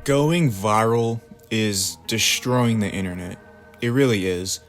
Going viral is destroying the internet. It really is.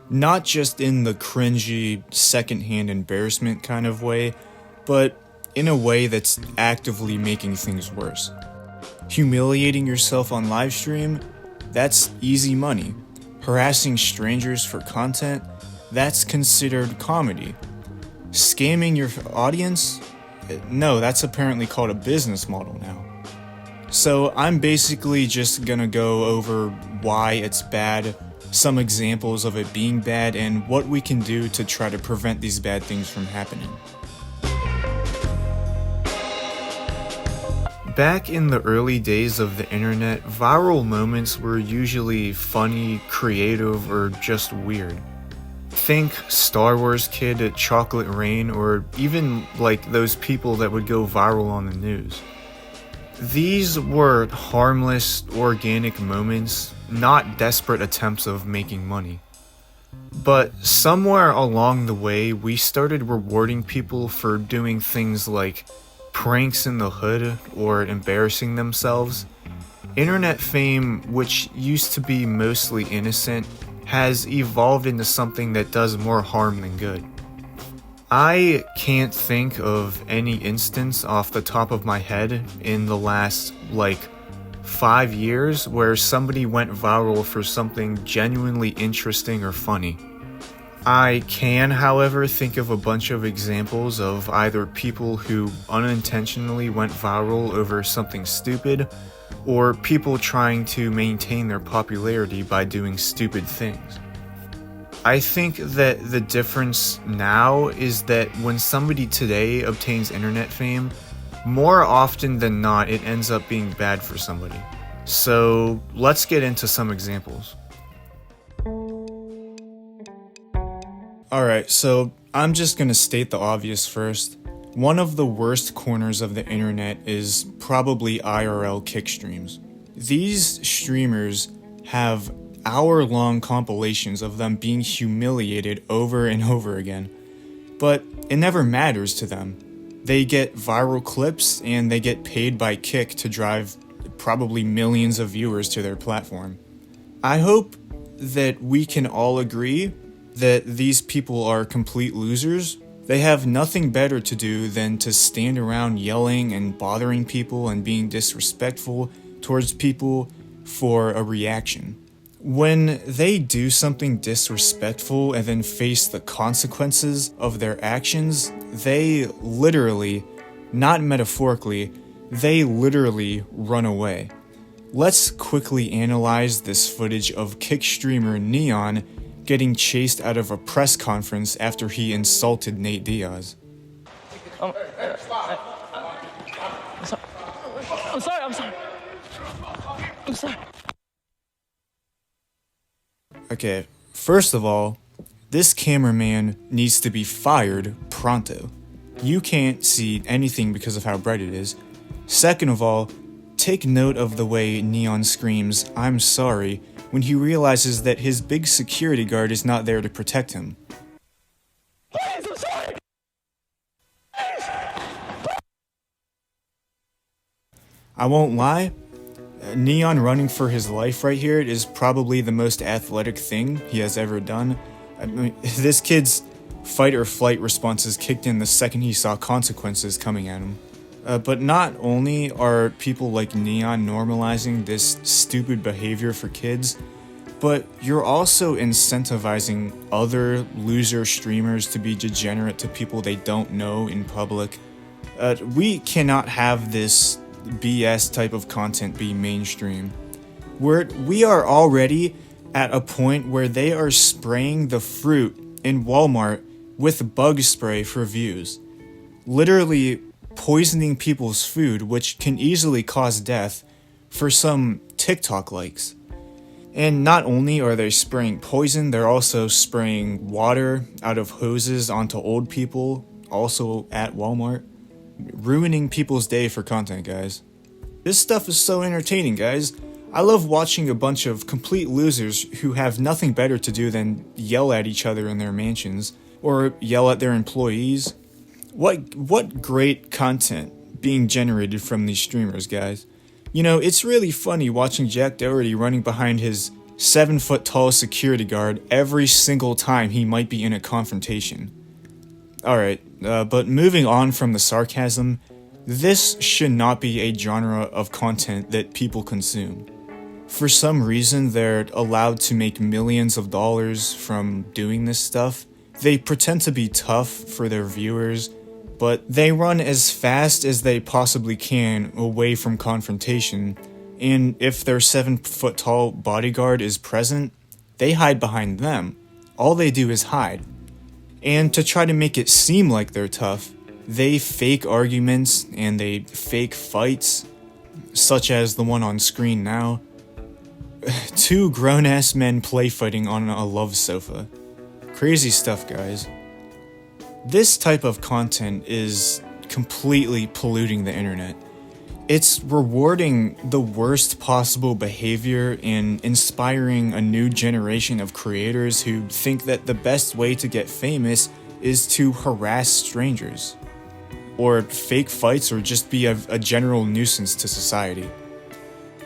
Not just in the cringy, secondhand embarrassment kind of way, but in a way that's actively making things worse. Humiliating yourself on livestream? That's easy money. Harassing strangers for content? That's considered comedy. Scamming your audience? No, that's apparently called a business model now. So I'm basically just gonna go over why it's bad, some examples of it being bad, and what we can do to try to prevent these bad things from happening. Back in the early days of the internet, viral moments were usually funny, creative, or just weird. Think Star Wars Kid at Chocolate Rain, or even like those people that would go viral on the news. These were harmless, organic moments, not desperate attempts of making money. But somewhere along the way, we started rewarding people for doing things like pranks in the hood or embarrassing themselves. Internet fame, which used to be mostly innocent, has evolved into something that does more harm than good. I can't think of any instance off the top of my head in the last, 5 years where somebody went viral for something genuinely interesting or funny. I can, however, think of a bunch of examples of either people who unintentionally went viral over something stupid, or people trying to maintain their popularity by doing stupid things. I think that the difference now is that when somebody today obtains internet fame, more often than not it ends up being bad for somebody. So let's get into some examples. Alright, so I'm just gonna state the obvious first. One of the worst corners of the internet is probably IRL kick streams. These streamers have hour-long compilations of them being humiliated over and over again, but it never matters to them. They get viral clips and they get paid by Kick to drive probably millions of viewers to their platform. I hope that we can all agree that these people are complete losers. They have nothing better to do than to stand around yelling and bothering people and being disrespectful towards people for a reaction. When they do something disrespectful and then face the consequences of their actions, they literally, not metaphorically, they literally run away. Let's quickly analyze this footage of Kick streamer Neon getting chased out of a press conference after he insulted Nate Diaz. I'm sorry. Okay, first of all, this cameraman needs to be fired pronto. You can't see anything because of how bright it is. Second of all, take note of the way Neon screams, "I'm sorry," when he realizes that his big security guard is not there to protect him. Please, I'm sorry! Please! I won't lie, Neon running for his life right here is probably the most athletic thing he has ever done. I mean, this kid's fight or flight responses kicked in the second he saw consequences coming at him. But not only are people like Neon normalizing this stupid behavior for kids, but you're also incentivizing other loser streamers to be degenerate to people they don't know in public. We cannot have this BS type of content be mainstream. We are already at a point where they are spraying the fruit in Walmart with bug spray for views. Literally poisoning people's food, which can easily cause death, for some TikTok likes. And not only are they spraying poison, they're also spraying water out of hoses onto old people, also at Walmart. Ruining people's day for content, guys. This stuff is so entertaining, guys. I love watching a bunch of complete losers who have nothing better to do than yell at each other in their mansions, or yell at their employees. What great content being generated from these streamers, guys. You know, it's really funny watching Jack Doherty running behind his 7-foot tall security guard every single time he might be in a confrontation. Alright, but moving on from the sarcasm, this should not be a genre of content that people consume. For some reason, they're allowed to make millions of dollars from doing this stuff. They pretend to be tough for their viewers, but they run as fast as they possibly can away from confrontation, and if their 7-foot tall bodyguard is present, they hide behind them. All they do is hide. And to try to make it seem like they're tough, they fake arguments and they fake fights, such as the one on screen now. 2 grown-ass men play fighting on a love sofa. Crazy stuff, guys. This type of content is completely polluting the internet. It's rewarding the worst possible behavior and inspiring a new generation of creators who think that the best way to get famous is to harass strangers, or fake fights, or just be a general nuisance to society.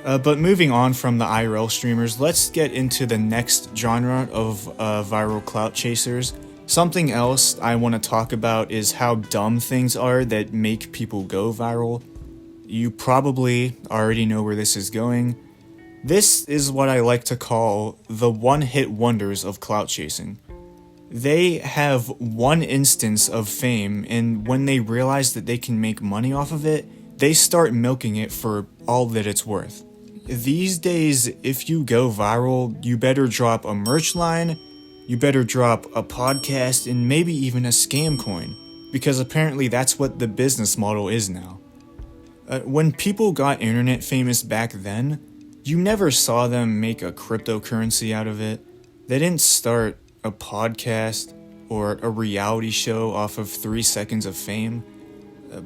But moving on from the IRL streamers, let's get into the next genre of viral clout chasers. Something else I want to talk about is how dumb things are that make people go viral. You probably already know where this is going. This is what I like to call the one-hit wonders of clout chasing. They have one instance of fame, and when they realize that they can make money off of it, they start milking it for all that it's worth. These days, if you go viral, you better drop a merch line, you better drop a podcast, and maybe even a scam coin, because apparently that's what the business model is now. When people got internet famous back then, you never saw them make a cryptocurrency out of it. They didn't start a podcast or a reality show off of 3 seconds of fame.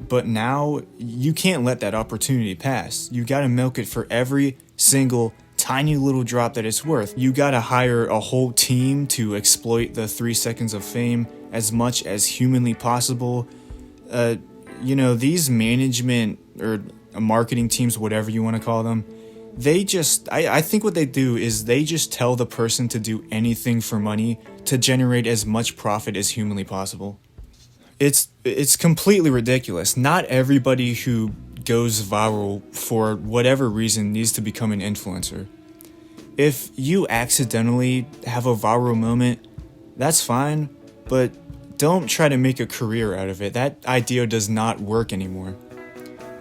But now, you can't let that opportunity pass. You gotta milk it for every single tiny little drop that it's worth. You gotta hire a whole team to exploit the 3 seconds of fame as much as humanly possible. These management or marketing teams, whatever you want to call them, I think what they do is they just tell the person to do anything for money to generate as much profit as humanly possible. It's completely ridiculous. Not everybody who goes viral for whatever reason needs to become an influencer. If you accidentally have a viral moment, that's fine, but don't try to make a career out of it. That idea does not work anymore.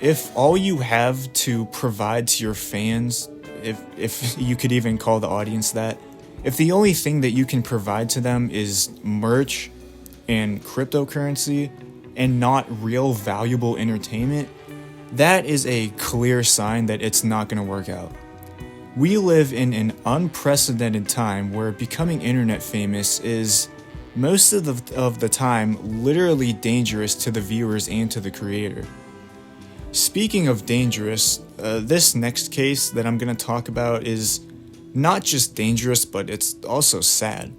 If all you have to provide to your fans, if you could even call the audience that, if the only thing that you can provide to them is merch and cryptocurrency and not real valuable entertainment, that is a clear sign that it's not going to work out. We live in an unprecedented time where becoming internet famous is most of the time literally dangerous to the viewers and to the creator. Speaking of dangerous, this next case that I'm going to talk about is not just dangerous, but it's also sad.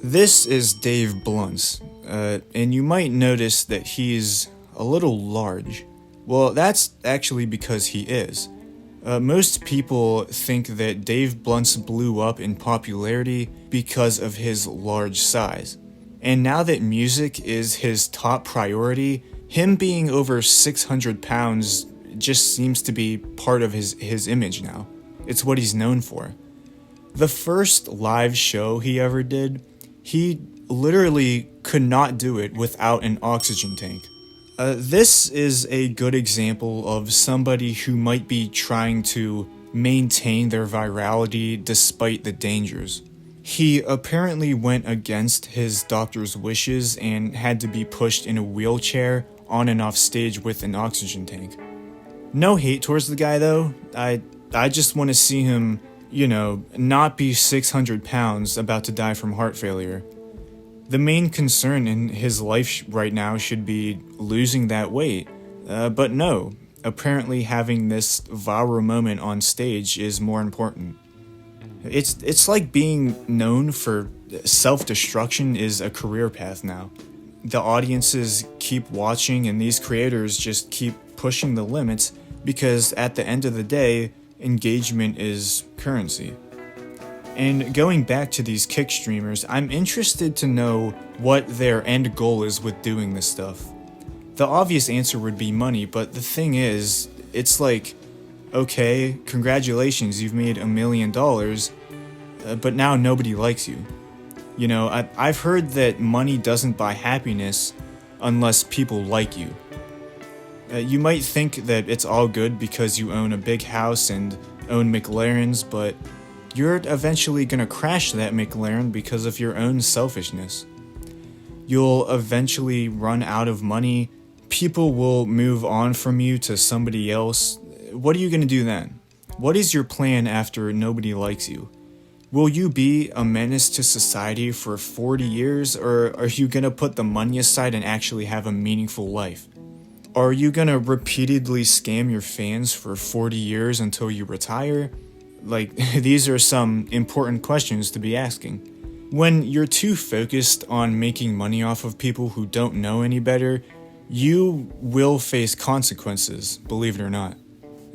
This is Dave Blunts, and you might notice that he's a little large. Well, that's actually because he is. Most people think that Dave Blunts blew up in popularity because of his large size. And now that music is his top priority, him being over 600 pounds just seems to be part of his image now. It's what he's known for. The first live show he ever did, he literally could not do it without an oxygen tank. This is a good example of somebody who might be trying to maintain their virality despite the dangers. He apparently went against his doctor's wishes and had to be pushed in a wheelchair on and off stage with an oxygen tank. No hate towards the guy though. I just want to see him, not be 600 pounds about to die from heart failure. The main concern in his life right now should be losing that weight. But no, apparently having this viral moment on stage is more important. It's like being known for self-destruction is a career path now. The audiences keep watching and these creators just keep pushing the limits. because at the end of the day, engagement is currency. And going back to these kick streamers, I'm interested to know what their end goal is with doing this stuff. The obvious answer would be money, but the thing is, it's like, okay, congratulations, you've made $1 million, but now nobody likes you. You know, I've heard that money doesn't buy happiness unless people like you. You might think that it's all good because you own a big house and own McLarens, but you're eventually gonna crash that McLaren because of your own selfishness. You'll eventually run out of money, people will move on from you to somebody else. What are you gonna do then? What is your plan after nobody likes you? Will you be a menace to society for 40 years, or are you gonna put the money aside and actually have a meaningful life? Are you gonna repeatedly scam your fans for 40 years until you retire? Like, these are some important questions to be asking. When you're too focused on making money off of people who don't know any better, you will face consequences, believe it or not.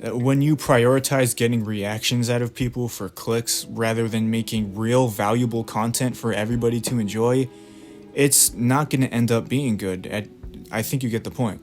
When you prioritize getting reactions out of people for clicks rather than making real valuable content for everybody to enjoy, it's not going to end up being good. I think you get the point.